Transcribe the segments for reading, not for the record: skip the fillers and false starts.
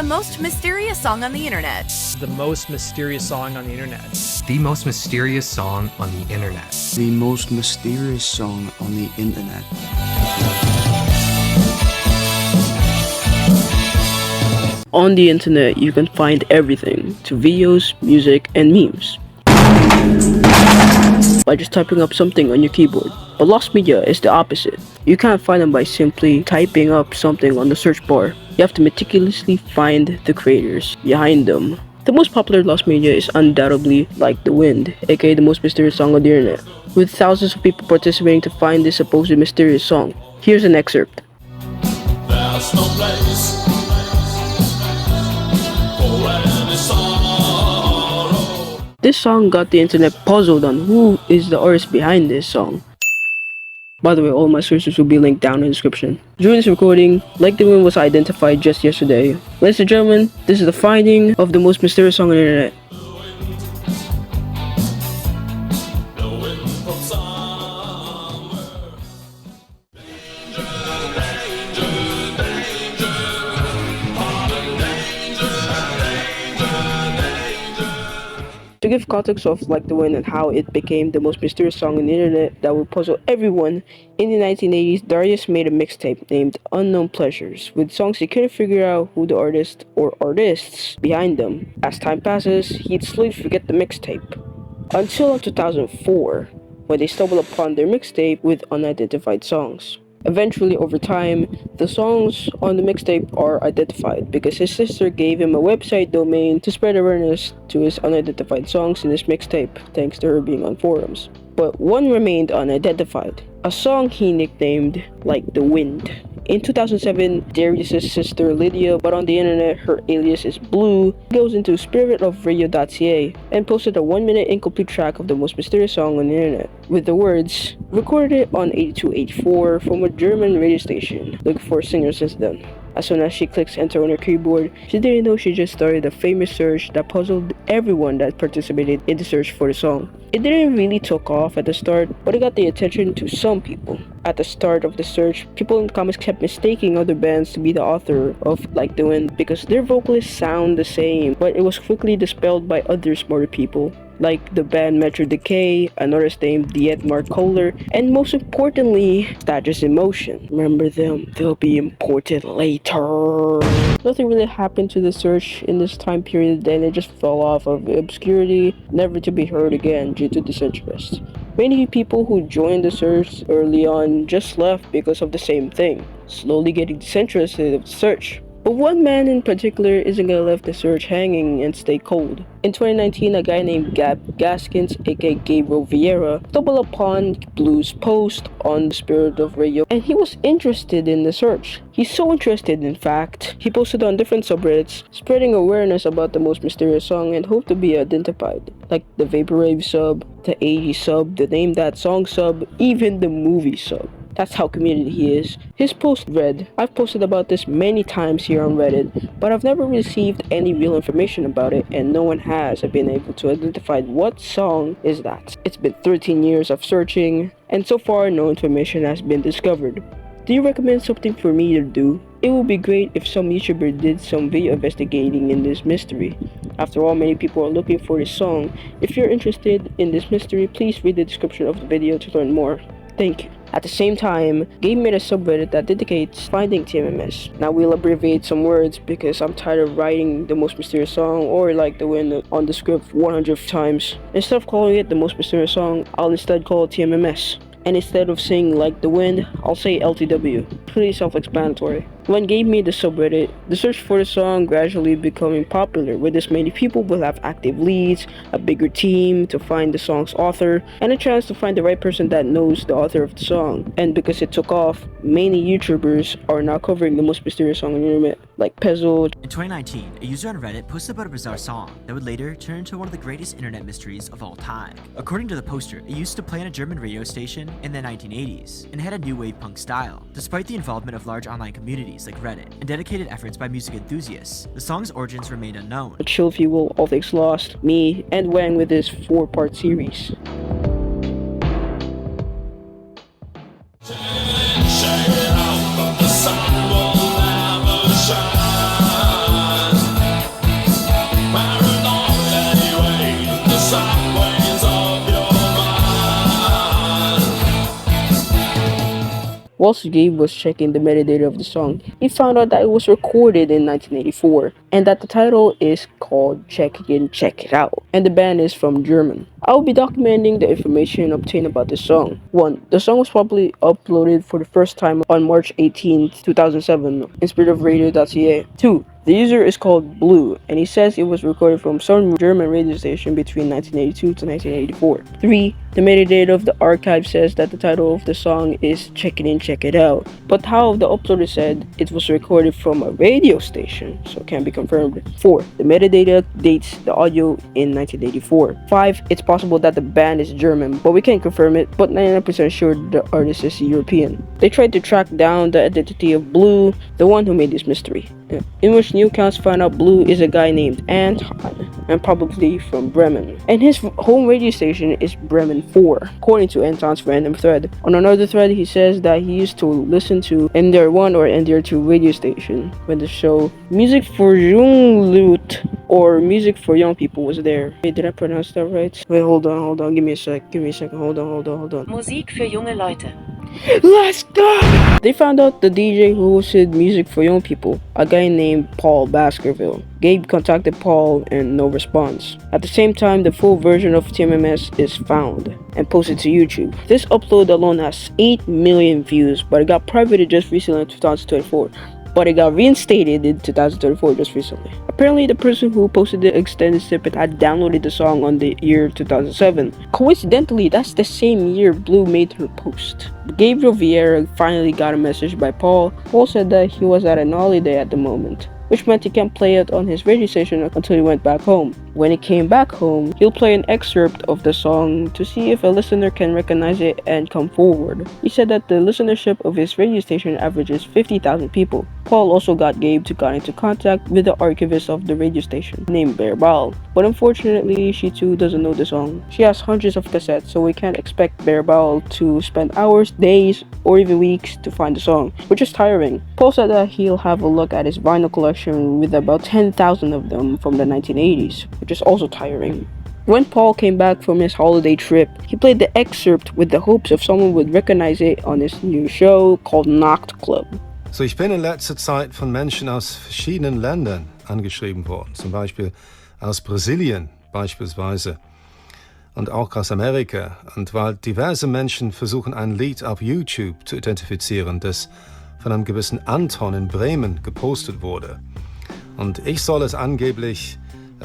most mysterious song on the internet. The most mysterious song on the internet. The most mysterious song on the internet. The most mysterious song on the internet. On the internet, you can find everything, to videos, music, and memes, by just typing up something on your keyboard. But lost media is the opposite. You can't find them by simply typing up something on the search bar. You have to meticulously find the creators behind them. The most popular lost media is undoubtedly Like the Wind, aka the most mysterious song on the internet, with thousands of people participating to find this supposed mysterious song. Here's an excerpt. There's no place for any sorrow. This song got the internet puzzled on who is the artist behind this song. By the way, all my sources will be linked down in the description. During this recording, Like the Wind was identified just yesterday. Ladies and gentlemen, this is the finding of the most mysterious song on the internet. The wind from somewhere. To give context of Like the Wind and how it became the most mysterious song on the internet that would puzzle everyone, in the 1980s, Darius made a mixtape named Unknown Pleasures, with songs he couldn't figure out who the artist or artists behind them. As time passes, he'd slowly forget the mixtape. Until in 2004, when they stumbled upon their mixtape with unidentified songs. Eventually, over time, the songs on the mixtape are identified because his sister gave him a website domain to spread awareness to his unidentified songs in his mixtape, thanks to her being on forums. But one remained unidentified, a song he nicknamed Like the Wind. In 2007, Darius' sister Lydia, but on the internet her alias is Blue, goes into spiritofradio.ca and posted a 1-minute incomplete track of the most mysterious song on the internet, with the words, recorded on 8284 from a German radio station, looking for a singer since then. As soon as she clicks enter on her keyboard, she didn't know she just started a famous search that puzzled everyone that participated in the search for the song. It didn't really take off at the start, but it got the attention to some people. At the start of the search, people in the comments kept mistaking other bands to be the author of Like the Wind because their vocalists sound the same, but it was quickly dispelled by other smarter people, like the band Metro Decay, an artist named Dietmar Kohler, and most importantly, Status Emotion. Remember them, they'll be important later. Nothing really happened to the search in this time period, then it just fell off of obscurity, never to be heard again due to disinterest. Many people who joined the search early on just left because of the same thing, slowly getting disinterested of the search. But one man in particular isn't gonna let the search hanging and stay cold. In 2019, a guy named Gab Gaskins, aka Gabriel Vieira, stumbled upon Blue's post on the Spirit of Radio, and he was interested in the search. He's so interested, in fact, he posted on different subreddits, spreading awareness about the most mysterious song and hoped to be identified, like the Vaporwave sub, the 80s sub, the Name That Song sub, even the movie sub. That's how community he is. His post read, I've posted about this many times here on Reddit, but I've never received any real information about it, and no one has been able to identify what song is that. It's been 13 years of searching, and so far no information has been discovered. Do you recommend something for me to do? It would be great if some YouTuber did some video investigating in this mystery. After all, many people are looking for this song. If you're interested in this mystery, please read the description of the video to learn more. Thank you. At the same time, Gabe made a subreddit that dedicates finding TMMS. Now we'll abbreviate some words because I'm tired of writing the most mysterious song or Like the Wind on the script 100 times. Instead of calling it the most mysterious song, I'll instead call it TMMS. And instead of saying Like the Wind, I'll say LTW. Pretty self-explanatory. When Gabe made the subreddit, the search for the song gradually becoming popular, with as many people will have active leads, a bigger team to find the song's author, and a chance to find the right person that knows the author of the song. And because it took off, many YouTubers are now covering the most mysterious song on the internet, like Pezzo. In 2019, a user on Reddit posted about a bizarre song that would later turn into one of the greatest internet mysteries of all time. According to the poster, it used to play on a German radio station in the 1980s, and had a new wave punk style. Despite the involvement of large online communities like Reddit, and dedicated efforts by music enthusiasts, the song's origins remained unknown. Chill Fuel, All Things Lost, me, and Wang with this 4-part series. Shake it out, but the sun will never shine. Whilst Gabe was checking the metadata of the song, he found out that it was recorded in 1984 and that the title is called Check It In, Check It Out, and the band is from German. I will be documenting the information obtained about this song. 1. The song was probably uploaded for the first time on March 18, 2007 in spiritofradio.ca. 2. The user is called Blue, and he says it was recorded from some German radio station between 1982 to 1984. 3. The metadata of the archive says that the title of the song is Check It In, Check It Out, but how the uploader said it was recorded from a radio station, so it can't be confirmed. 4. The metadata dates the audio in 1984. 5. It's possible that the band is German, but we can't confirm it, but 99% sure the artist is European. They tried to track down the identity of Blue, the one who made this mystery, in which new accounts found out Blue is a guy named Anton, and probably from Bremen, and his home radio station is Bremen 4, according to Anton's random thread. On another thread, he says that he used to listen to NDR 1 or NDR 2 radio station when the show Music for Junglut or Music for Young People was there. Wait, did I pronounce that right? Wait, hold on, give me a second, hold on. Musik für junge Leute. Let's go! They found out the DJ who hosted Music for Young People, a guy named Paul Baskerville. Gabe contacted Paul and no response. At the same time, the full version of TMMS is found and posted to YouTube. This upload alone has 8 million views, but it got privated just recently in 2024. But it got reinstated in 2034 just recently. Apparently, the person who posted the extended snippet had downloaded the song on the year 2007. Coincidentally, that's the same year Blue made her post. Gabriel Vieira finally got a message by Paul. Paul said that he was at an holiday at the moment, which meant he can't play it on his radio station until he went back home. When he came back home, he'll play an excerpt of the song to see if a listener can recognize it and come forward. He said that the listenership of his radio station averages 50,000 people. Paul also got Gabe to get into contact with the archivist of the radio station, named Bear Ball. But unfortunately, she too doesn't know the song. She has hundreds of cassettes, so we can't expect Bear Ball to spend hours, days, or even weeks to find the song, which is tiring. Paul said that he'll have a look at his vinyl collection with about 10,000 of them from the 1980s, which is also tiring. When Paul came back from his holiday trip, he played the excerpt with the hopes of someone would recognize it on his new show called Nacht Club. So, ich bin in letzter Zeit von Menschen aus verschiedenen Ländern angeschrieben worden, zum Beispiel aus Brasilien beispielsweise und auch aus Amerika. Und weil diverse Menschen versuchen, ein Lied auf YouTube zu identifizieren, das von einem gewissen Anton in Bremen gepostet wurde. Und ich soll es angeblich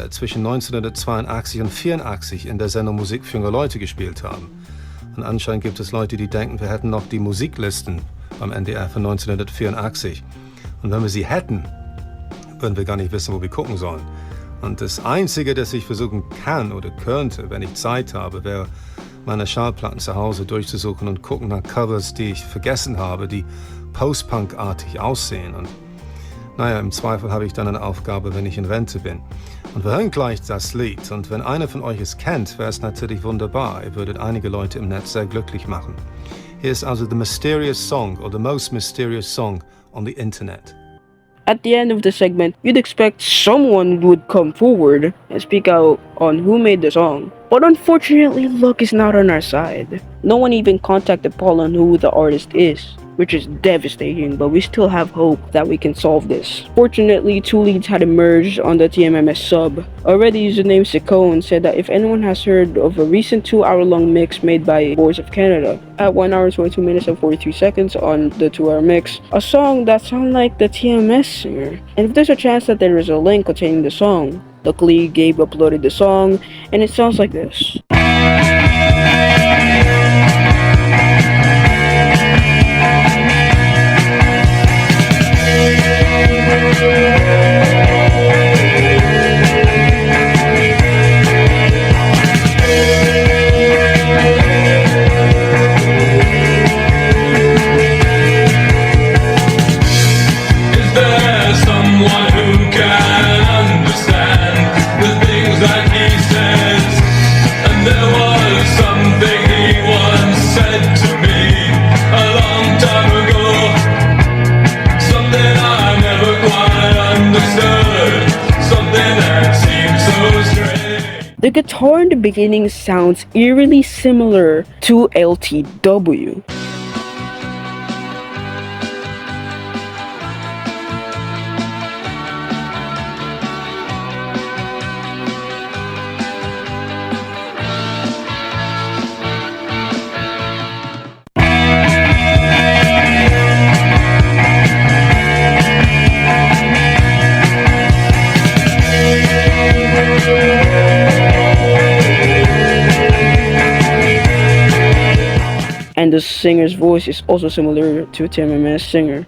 zwischen 1982 und 1984 in der Sendung Musik für junge Leute gespielt haben. Und anscheinend gibt es Leute, die denken, wir hätten noch die Musiklisten beim NDR von 1984. Und wenn wir sie hätten, würden wir gar nicht wissen, wo wir gucken sollen. Und das Einzige, das ich versuchen kann oder könnte, wenn ich Zeit habe, wäre, meine Schallplatten zu Hause durchzusuchen und gucken nach Covers, die ich vergessen habe, die Post-Punk-artig aussehen. Und naja, im Zweifel habe ich dann eine Aufgabe, wenn ich in Rente bin. Und wir hören gleich das Lied. Und wenn einer von euch es kennt, wäre es natürlich wunderbar. Ihr würdet einige Leute im Netz sehr glücklich machen. Hier ist also The Mysterious Song, or The Most Mysterious Song on the Internet. At the end of the segment, you'd expect someone would come forward and speak out on who made the song. But unfortunately, luck is not on our side. No one even contacted Paul on who the artist is, which is devastating, but we still have hope that we can solve this. Fortunately, 2 leads had emerged on the TMMS sub. Already, username Sicone said that if anyone has heard of a recent 2-hour-long mix made by Boards of Canada, at 1 hour 22 minutes and 43 seconds on the 2-hour mix, a song that sounds like the TMS singer. And if there's a chance that there is a link containing the song, luckily Gabe uploaded the song, and it sounds like this. The guitar in the beginning sounds eerily similar to LTW. the singer's voice is also similar to TMMS singer.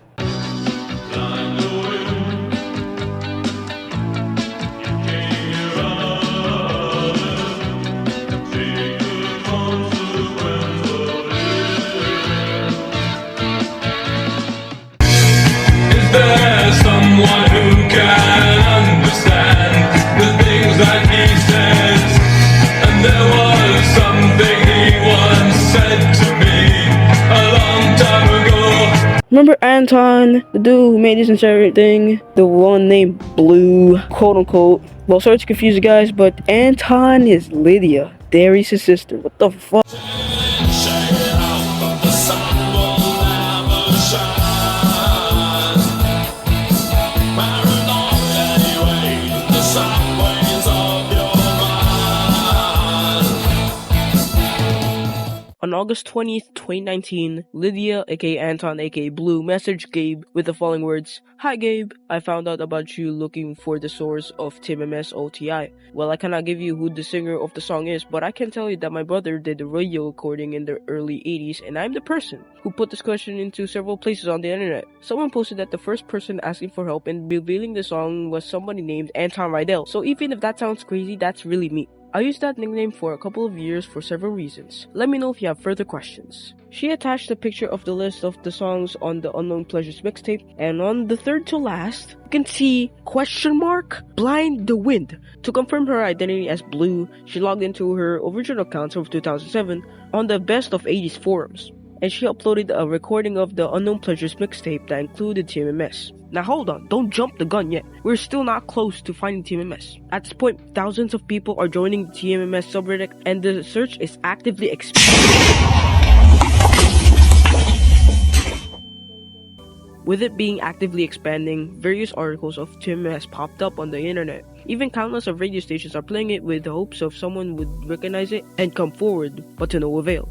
There's someone who can understand the things that he says. And there was something he once said to me a long time ago. Remember Anton, the dude who made this entire thing? The one named Blue, quote unquote. Well, sorry to confuse you guys, but Anton is Lydia, Darius' sister. What the fuck? On August 20th, 2019, Lydia, aka Anton, aka Blue, messaged Gabe with the following words: "Hi Gabe, I found out about you looking for the source of TMMS OTI. Well, I cannot give you who the singer of the song is, but I can tell you that my brother did a radio recording in the early 80s, and I'm the person who put this question into several places on the internet. Someone posted that the first person asking for help in revealing the song was somebody named Anton Rydell, so even if that sounds crazy, that's really me. I used that nickname for a couple of years for several reasons. Let me know if you have further questions." She attached a picture of the list of the songs on the Unknown Pleasures mixtape, and on the third to last, you can see Blind the Wind. To confirm her identity as Blue, she logged into her original account from 2007 on the Best of 80s forums, and she uploaded a recording of the Unknown Pleasures mixtape that included TMMS. Now hold on, don't jump the gun yet. We're still not close to finding TMMS. At this point, thousands of people are joining the TMMS subreddit, and the search is actively expanding. With it being actively expanding, various articles of TMMS popped up on the internet. Even countless of radio stations are playing it with the hopes of someone would recognize it and come forward, but to no avail.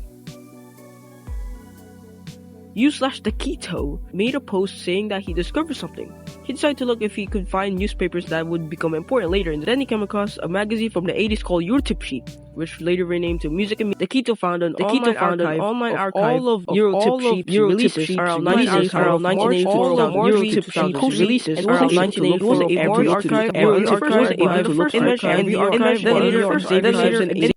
U/Taquito made a post saying that he discovered something. He decided to look if he could find newspapers that would become important later, and then he came across a magazine from the 80s called Your Tip Sheet, which later renamed to Music and Media. Taquito found an online archive of all of Euro Tip Sheets around 1984, Euro Tip Sheets releases around 1984, every archive, every archive, then later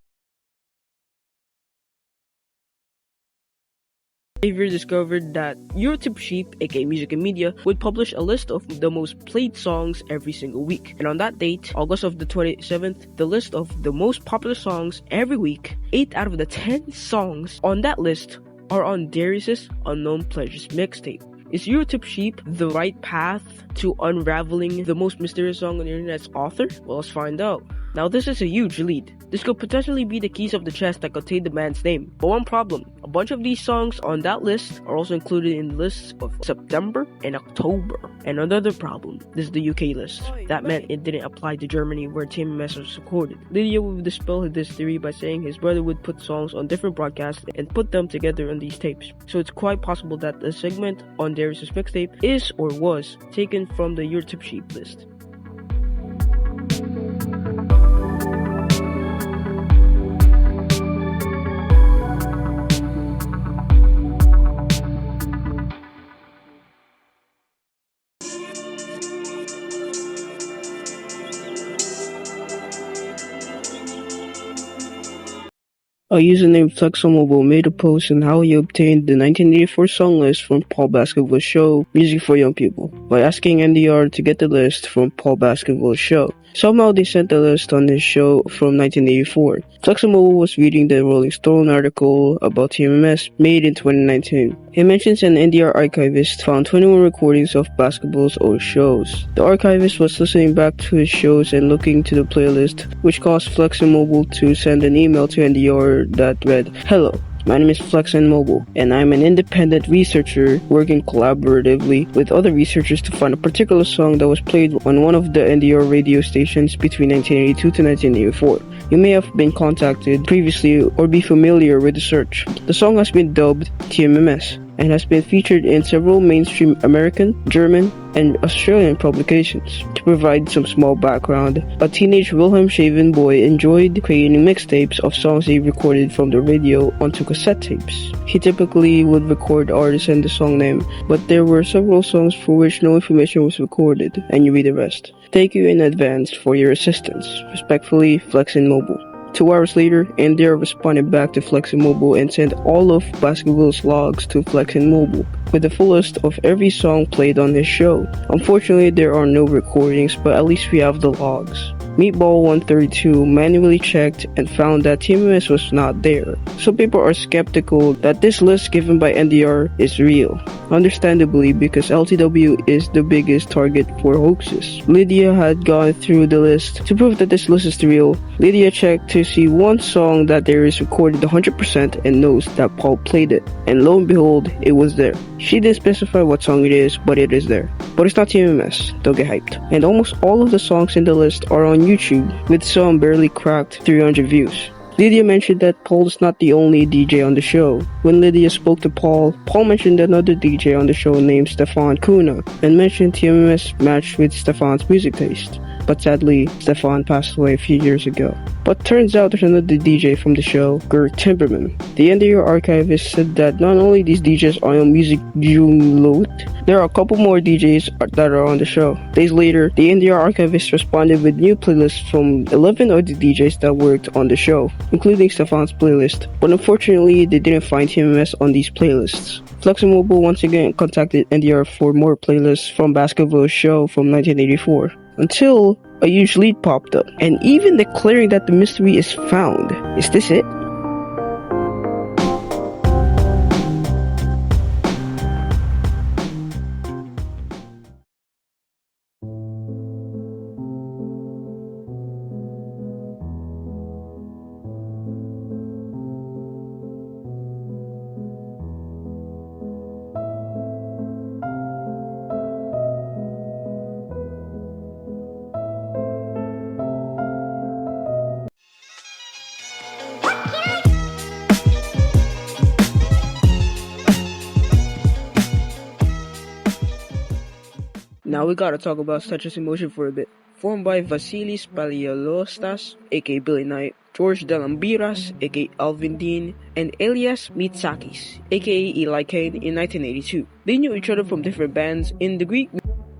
Xavier discovered that Eurotip Sheep, aka Music and Media, would publish a list of the most played songs every single week. And on that date, August of the 27th, the list of the most popular songs every week, 8 out of the 10 songs on that list are on Darius' Unknown Pleasures mixtape. Is Eurotip Sheep the right path to unraveling the most mysterious song on the internet's author? Well, let's find out. Now, this is a huge lead. This could potentially be the keys of the chest that contain the man's name. But one problem, a bunch of these songs on that list are also included in the lists of September and October. And another problem, this is the UK list. That meant it didn't apply to Germany, where TMMS was recorded. Lydia would dispel this theory by saying his brother would put songs on different broadcasts and put them together on these tapes. So it's quite possible that the segment on Darius' mixtape is or was taken from the Your Tip Sheet list. A user named FlexoMobile made a post on how he obtained the 1984 song list from Paul Basketball's show Music for Young People by asking NDR to get the list from Paul Basketball's show. Somehow they sent the list on his show from 1984. FlexoMobile was reading the Rolling Stone article about TMMS made in 2019. It mentions an NDR archivist found 21 recordings of Basketball's old shows. The archivist was listening back to his shows and looking to the playlist, which caused FlexoMobile to send an email to NDR that read, "Hello, my name is FlexoMobile, and I'm an independent researcher working collaboratively with other researchers to find a particular song that was played on one of the NDR radio stations between 1982 to 1984. You may have been contacted previously or be familiar with the search. The song has been dubbed TMMS. and has been featured in several mainstream American, German, and Australian publications. To provide some small background, a teenage Wilhelm shaven boy enjoyed creating mixtapes of songs he recorded from the radio onto cassette tapes. He typically would record artists and the song name, but there were several songs for which no information was recorded, and you read the rest. Thank you in advance for your assistance. Respectfully, Flexin Mobile. 2 hours later, India responded back to Flexin Mobile and sent all of Baskerville's logs to Flexin Mobile, with a full list of every song played on his show. Unfortunately, there are no recordings, but at least we have the logs. Meatball 132 manually checked and found that TMS was not there. Some people are skeptical that this list given by NDR is real. Understandably, because LTW is the biggest target for hoaxes. Lydia had gone through the list to prove that this list is real. Lydia checked to see one song that there is recorded 100% and knows that Paul played it. And lo and behold, it was there. She didn't specify what song it is, but it is there. But it's not TMS, don't get hyped. And almost all of the songs in the list are on YouTube, with some barely cracked 300 views. Lydia mentioned that Paul is not the only DJ on the show. When Lydia spoke to Paul mentioned another DJ on the show named Stefan Kuna, and mentioned TMS matched with Stefan's music taste. But sadly, Stefan passed away a few years ago. But turns out there's another DJ from the show, Gert Timberman. The NDR archivist said that not only these DJs are on music reupload, there are a couple more DJs that are on the show. Days later, the NDR archivist responded with new playlists from 11 of the DJs that worked on the show, including Stefan's playlist. But unfortunately, they didn't find TMS on these playlists. Flexin Mobile once again contacted NDR for more playlists from Baskerville's show from 1984. Until a huge lead popped up, and even declaring that the mystery is found. Is this it? Now we gotta talk about Statues in Motion for a bit. Formed by Vasilis Paliolostas, aka Billy Knight, George Delambiras, aka Alvin Dean, and Elias Mitsakis, aka Eli Kane, in 1982. They knew each other from different bands in the Greek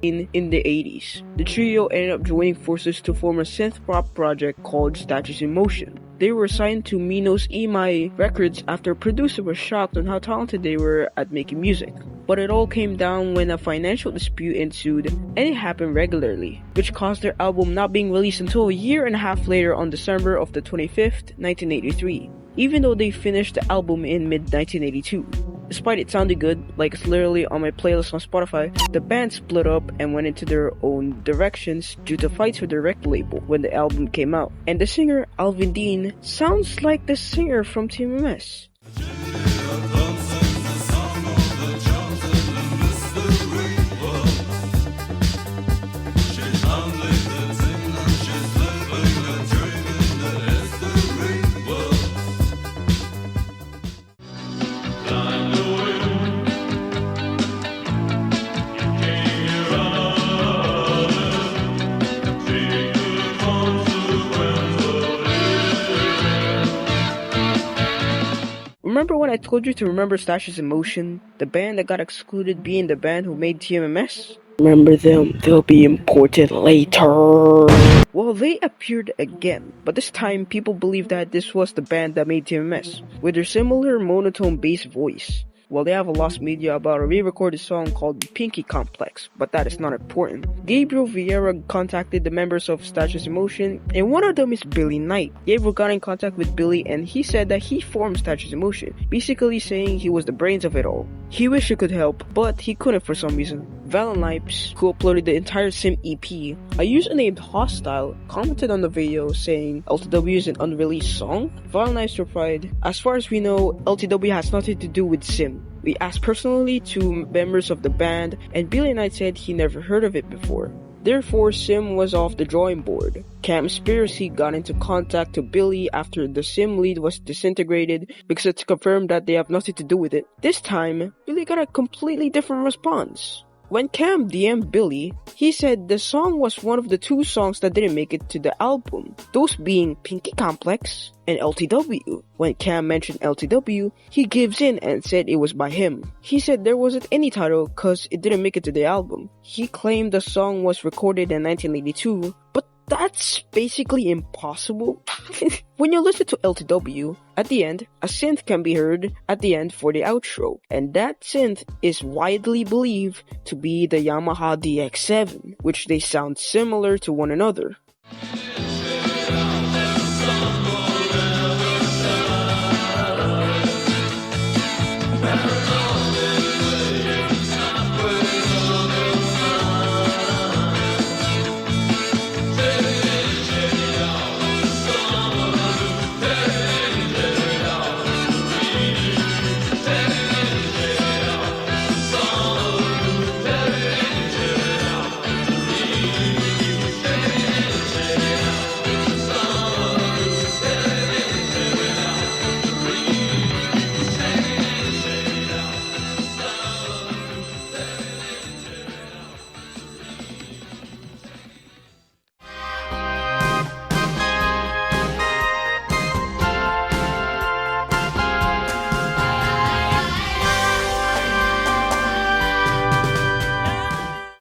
in the 80s. The trio ended up joining forces to form a synth-pop project called Statues in Motion. They were signed to Minos EMI Records after a producer was shocked on how talented they were at making music. But it all came down when a financial dispute ensued, and it happened regularly, which caused their album not being released until a year and a half later on December of the 25th, 1983, even though they finished the album in mid-1982. Despite it sounding good, like it's literally on my playlist on Spotify, the band split up and went into their own directions due to fights with the record label when the album came out. And the singer, Alvin Dean, sounds like the singer from TMS. Remember when I told you to remember Statues in Motion, the band that got excluded being the band who made TMS? Remember them, they'll be important later. Well, they appeared again, but this time people believe that this was the band that made TMS, with their similar monotone bass voice. Well, they have a lost media about a re-recorded song called Pinky Complex, but that is not important. Gabriel Vieira contacted the members of Statues in Motion, and one of them is Billy Knight. Gabriel got in contact with Billy, and he said that he formed Statues in Motion, basically saying he was the brains of it all. He wished he could help, but he couldn't for some reason. Valenlipes, who uploaded the entire Sim EP, a user named Hostile, commented on the video saying LTW is an unreleased song. Valenlipes replied, "As far as we know, LTW has nothing to do with Sim. We asked personally to members of the band, and Billy Knight said he never heard of it before." Therefore, Sim was off the drawing board. Camspiracy got into contact to Billy after the Sim lead was disintegrated because it's confirmed that they have nothing to do with it. This time, Billy got a completely different response. When Cam DM'd Billy, he said the song was one of the 2 songs that didn't make it to the album, those being Pinky Complex and LTW. When Cam mentioned LTW, he gives in and said it was by him. He said there wasn't any title cause it didn't make it to the album. He claimed the song was recorded in 1982, but that's basically impossible. When you listen to LTW, at the end, a synth can be heard at the end for the outro, and that synth is widely believed to be the Yamaha DX7, which they sound similar to one another.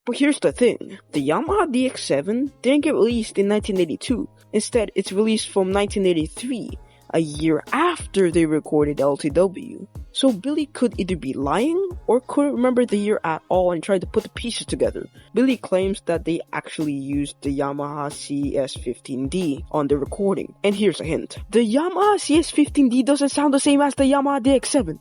But here's the thing, the Yamaha DX7 didn't get released in 1982. Instead, it's released from 1983, a year after they recorded LTW. So Billy could either be lying or couldn't remember the year at all and tried to put the pieces together. Billy claims that they actually used the Yamaha CS15D on the recording. And here's a hint. The Yamaha CS15D doesn't sound the same as the Yamaha DX7.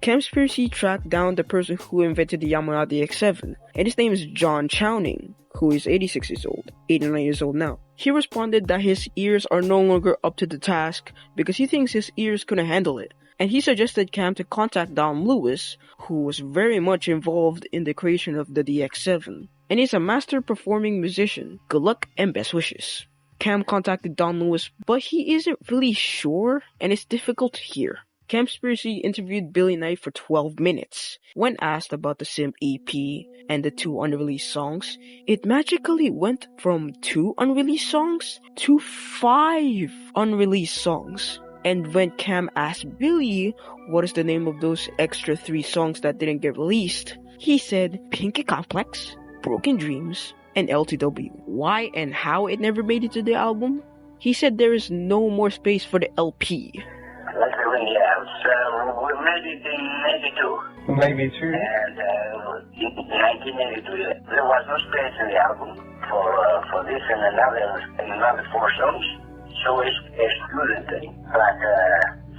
Camspiracy tracked down the person who invented the Yamaha DX7, and his name is John Chowning, who is 86 years old, 89 years old now. He responded that his ears are no longer up to the task because he thinks his ears couldn't handle it, and he suggested Cam to contact Don Lewis, who was very much involved in the creation of the DX7, and he's a master performing musician. Good luck and best wishes. Cam contacted Don Lewis, but he isn't really sure, and it's difficult to hear. Camspiracy interviewed Billy Knight for 12 minutes. When asked about the Sim EP and the 2 unreleased songs, it magically went from 2 unreleased songs to 5 unreleased songs. And when Cam asked Billy what is the name of those extra 3 songs that didn't get released, he said Pinky Complex, Broken Dreams, and LTW. Why and how it never made it to the album? He said there is no more space for the LP. So we made it in 82. Maybe 2. And in 1982, there was no space in the album for this and another 4 songs. So it's excluded them. But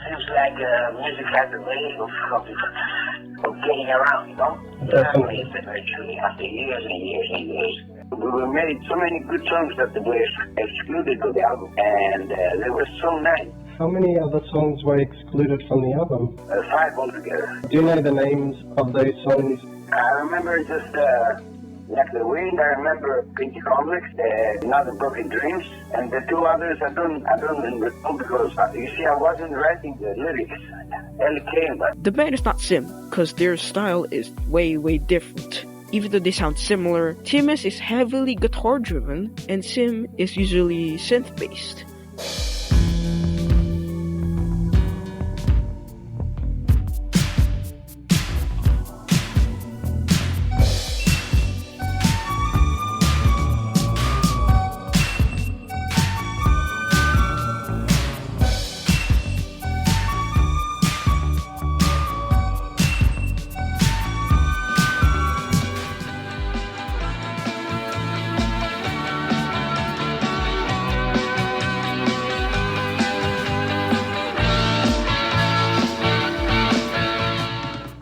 seems like music has a way of getting around, you know? Definitely. Eventually, after years and years and years. We made so many good songs that were excluded from the album, and they were so nice. How many other songs were excluded from the album? 5 altogether. Do you know the names of those songs? I remember just Like the Wind, I remember Pinky Complex, Another Broken Dreams, and the 2 others I don't recall because you see I wasn't writing the lyrics. The band is not Sim, because their style is way different. Even though they sound similar, TMS is heavily guitar driven and Sim is usually synth based.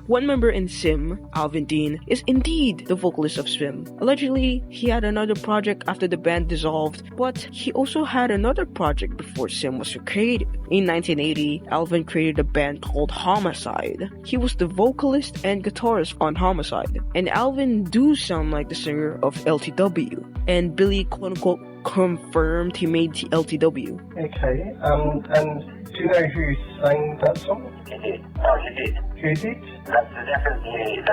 One member in Sim, Alvin Dean, is indeed the vocalist of Swim. Allegedly, he had another project after the band dissolved, but he also had another project before Sim was created. In 1980, Alvin created a band called Homicide. He was the vocalist and guitarist on Homicide, and Alvin do sound like the singer of LTW, and Billy quote-unquote confirmed he made LTW. Okay, and do you know who sang that song? He did. Oh, he did. Who did? That's definitely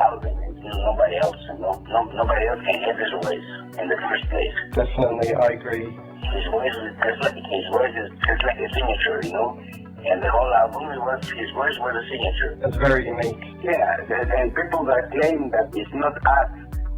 Alvin. Nobody else. Nobody else can hear his voice in the first place. Definitely, I agree. His voice is just like a signature, you know. And the whole album, his voice was a signature. That's very unique. Yeah, and people that claim that it's not us,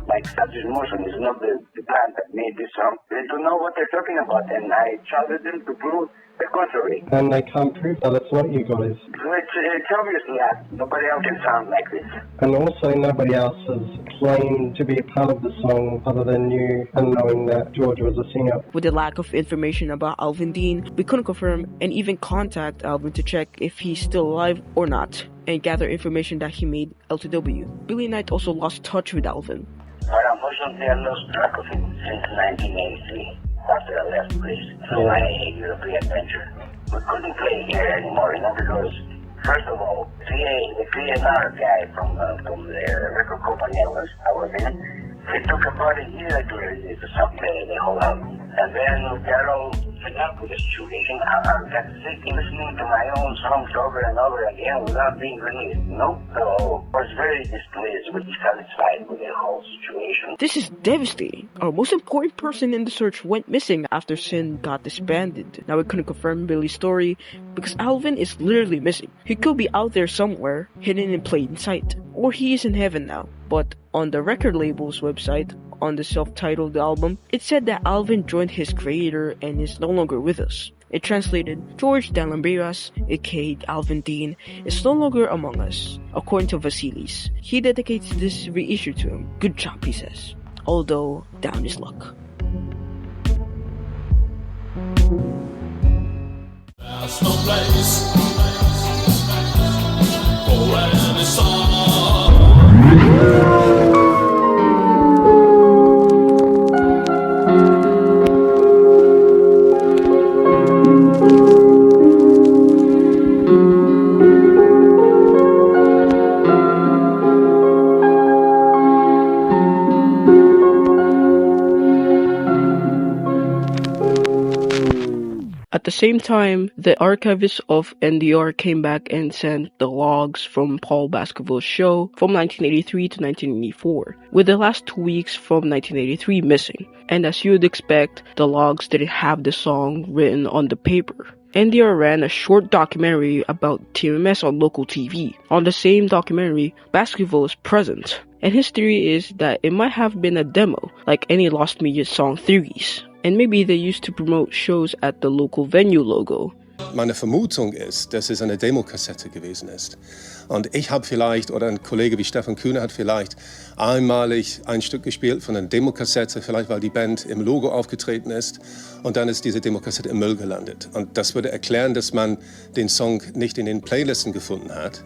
like Subject Motion is not the band that made this song, they don't know what they're talking about, and I challenge them to prove the contrary. And they can't prove that it's not you guys. It's obviously us. Nobody else can sound like this. And also nobody else has claimed to be a part of the song other than you and knowing that George was a singer. With the lack of information about Alvin Dean, we couldn't confirm and even contact Alvin to check if he's still alive or not, and gather information that he made LTW. Billy Knight also lost touch with Alvin. But unfortunately, I lost track of him since 1983, after I left Greece. So my European venture. We couldn't play here anymore, you know, because first of all, the PNR guy from the record company I was in, it took about a year to release the song, the whole album. And then we got all fed up with the situation. I got sick listening to my own songs over and over again without being released, you know? So I was very displeased with dissatisfied with the whole situation. This is devastating. Our most important person in the search went missing after Sin got disbanded. Now we couldn't confirm Billy's story because Alvin is literally missing. He could be out there somewhere, hidden in plain sight. Or he is in heaven now. But on the record label's website, on the self-titled album, it said that Alvin joined his creator and is no longer with us. It translated, George Dallambrias, aka Alvin Dean, is no longer among us, according to Vasilis. He dedicates this reissue to him. Good job, he says. Although, down his luck. There's no place for any song. At the same time, the archivists of NDR came back and sent the logs from Paul Baskerville's show from 1983 to 1984, with the last 2 weeks from 1983 missing. And as you'd expect, the logs didn't have the song written on the paper. NDR ran a short documentary about TMS on local TV. On the same documentary, Baskerville is present, and his theory is that it might have been a demo, like any Lost Media song theories. And maybe they used to promote shows at the local venue logo. Meine Vermutung ist, dass es eine Demokassette gewesen ist. Und ich habe vielleicht, oder ein Kollege wie Stefan Kühne hat vielleicht einmalig ein Stück gespielt von einer Demokassette, vielleicht weil die Band im Logo aufgetreten ist. Und dann ist diese Demokassette im Müll gelandet. Und das würde erklären, dass man den Song nicht in den Playlisten gefunden hat,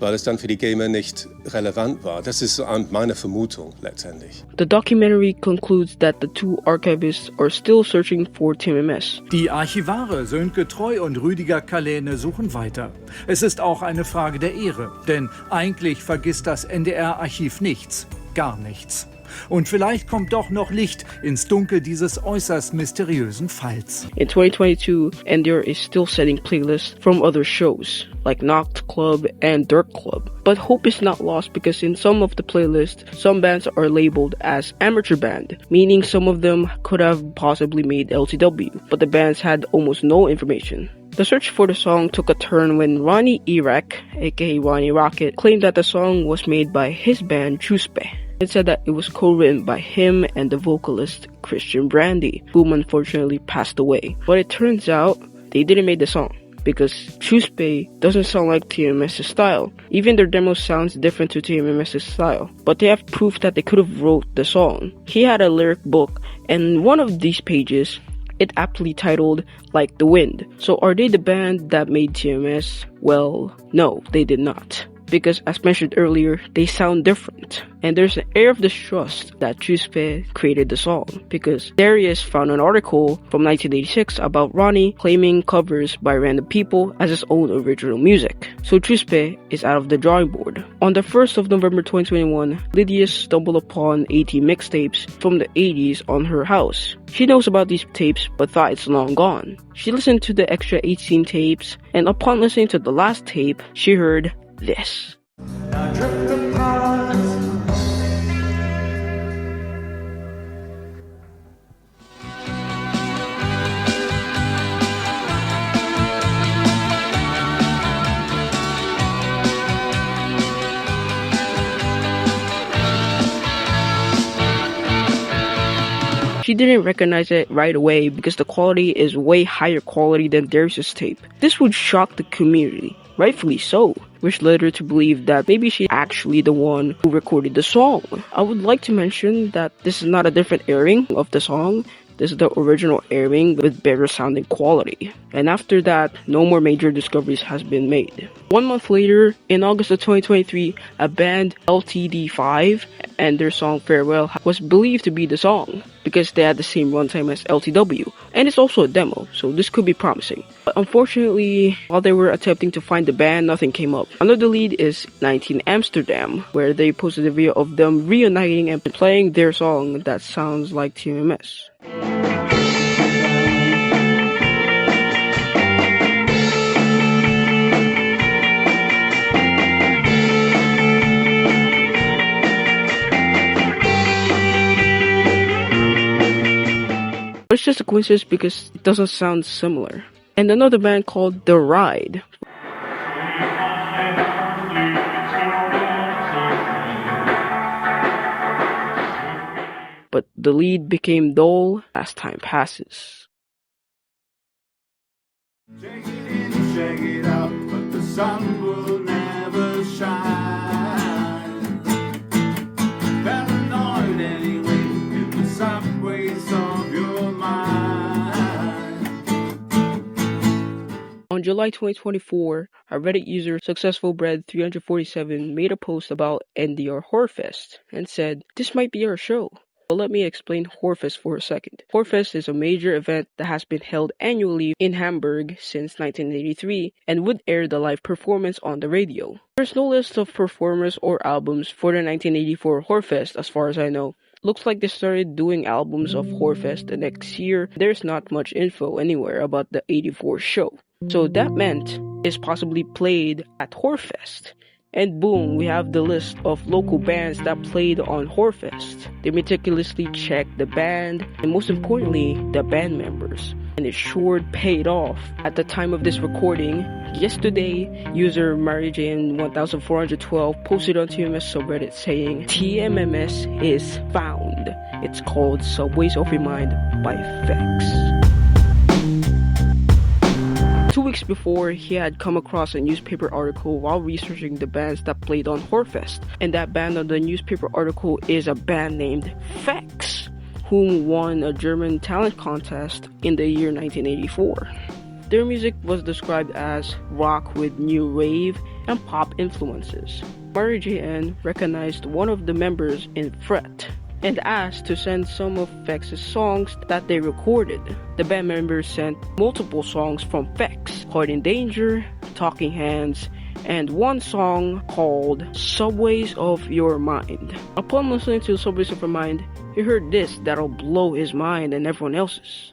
weil es dann für die Gamer nicht relevant war. Das ist so meine Vermutung letztendlich. The documentary concludes that the two archivists are still searching for TMS. Die Archivare Sönke Treu und Rüdiger Kalene suchen weiter. Es ist auch eine Frage der Ehre, denn eigentlich vergisst das NDR-Archiv nichts, gar nichts. Und vielleicht kommt doch noch Licht ins Dunkel dieses äußerst mysteriösen Falls. In 2022, NDR is still setting playlists from other shows, like Knocked Club and Dirt Club. But hope is not lost because in some of the playlists, some bands are labeled as amateur band, meaning some of them could have possibly made LTW, but the bands had almost no information. The search for the song took a turn when Ronnie Iraq, aka Ronnie Rocket, claimed that the song was made by his band Chuspe. It said that it was co-written by him and the vocalist Christian Brandy, whom unfortunately passed away. But it turns out they didn't make the song, because Chuspe doesn't sound like TMS's style. Even their demo sounds different to TMS's style. But they have proof that they could have wrote the song. He had a lyric book, and one of these pages, it aptly titled Like the Wind. So are they the band that made TMS? Well, no, they did not. because, as mentioned earlier, they sound different. And there's an air of distrust that Chuspe created the song, because Darius found an article from 1986 about Ronnie claiming covers by random people as his own original music. So Chuspe is out of the drawing board. On the 1st of November 2021, Lydia stumbled upon 80 mixtapes from the 80s on her house. She knows about these tapes but thought it's long gone. She listened to the extra 18 tapes, and upon listening to the last tape, she heard this. She didn't recognize it right away because the quality is way higher quality than Darius' tape. This would shock the community, rightfully so, which led her to believe that maybe she's actually the one who recorded the song. I would like to mention that this is not a different airing of the song. This is the original airing with better sounding quality. And after that, no more major discoveries has been made. 1 month later, in August of 2023, a band LTD5 and their song Farewell was believed to be the song because they had the same runtime as LTW. And it's also a demo, so this could be promising. But unfortunately, while they were attempting to find the band, nothing came up. Another lead is 19 Amsterdam, where they posted a video of them reuniting and playing their song that sounds like TMS. But it's just a coincidence because it doesn't sound similar. And another band called The Ride. But the lead became dull as time passes. Shake it in, shake it out, but the sun will never shine. Paranoid anyway, in the subways of your mind. On July 2024, a Reddit user, SuccessfulBread347, made a post about NDR Horrorfest and said, "This might be our show." But let me explain Horrorfest for a second. Horrorfest is a major event that has been held annually in Hamburg since 1983 and would air the live performance on the radio. There's no list of performers or albums for the 1984 Horrorfest as far as I know. Looks like they started doing albums of Horrorfest the next year. There's not much info anywhere about the 84 show. So that meant it's possibly played at Horrorfest. And boom, we have the list of local bands that played on Horrorfest. They meticulously checked the band and most importantly, the band members. And it sure paid off. At the time of this recording, yesterday, user MaryJane1412 posted on TMS subreddit saying, TMMS is found. It's called Subways of Your Mind by Vex. 2 weeks before, he had come across a newspaper article while researching the bands that played on Horrorfest. And that band on the newspaper article is a band named Vex, whom won a German talent contest in the year 1984. Their music was described as rock with new rave and pop influences. MaryJN recognized one of the members in Fret and asked to send some of Vex's songs that they recorded. The band members sent multiple songs from Vex, Caught in Danger, Talking Hands, and one song called Subways of Your Mind. Upon listening to Subways of Your Mind, he heard this that'll blow his mind and everyone else's.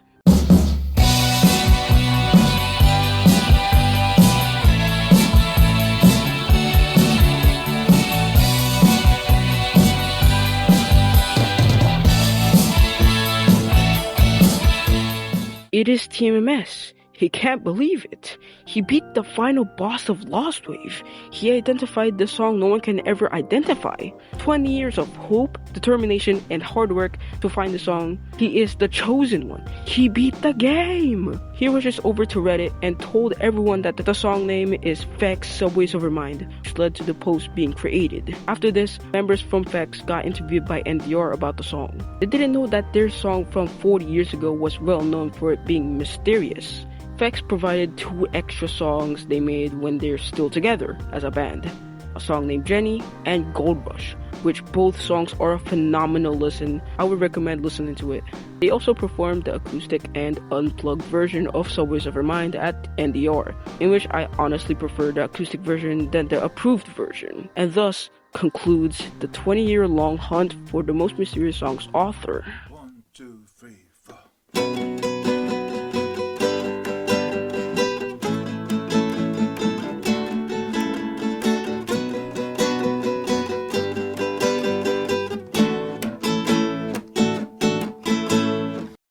It is TMMS. He can't believe it. He beat the final boss of Lost Wave. He identified the song no one can ever identify. 20 years of hope, determination, and hard work to find the song. He is the chosen one. He beat the game. He rushes over to Reddit and told everyone that the song name is Vex Subways of Your Mind, which led to the post being created. After this, members from Vex got interviewed by NDR about the song. They didn't know that their song from 40 years ago was well known for it being mysterious. Vex provided 2 extra songs they made when they're still together as a band. a song named Jenny, and Gold Rush, which both songs are a phenomenal listen. I would recommend listening to it. They also performed the acoustic and unplugged version of Subways of Our Mind at NDR, in which I honestly prefer the acoustic version than the approved version, and thus concludes the 20-year-long hunt for the Most Mysterious Songs author.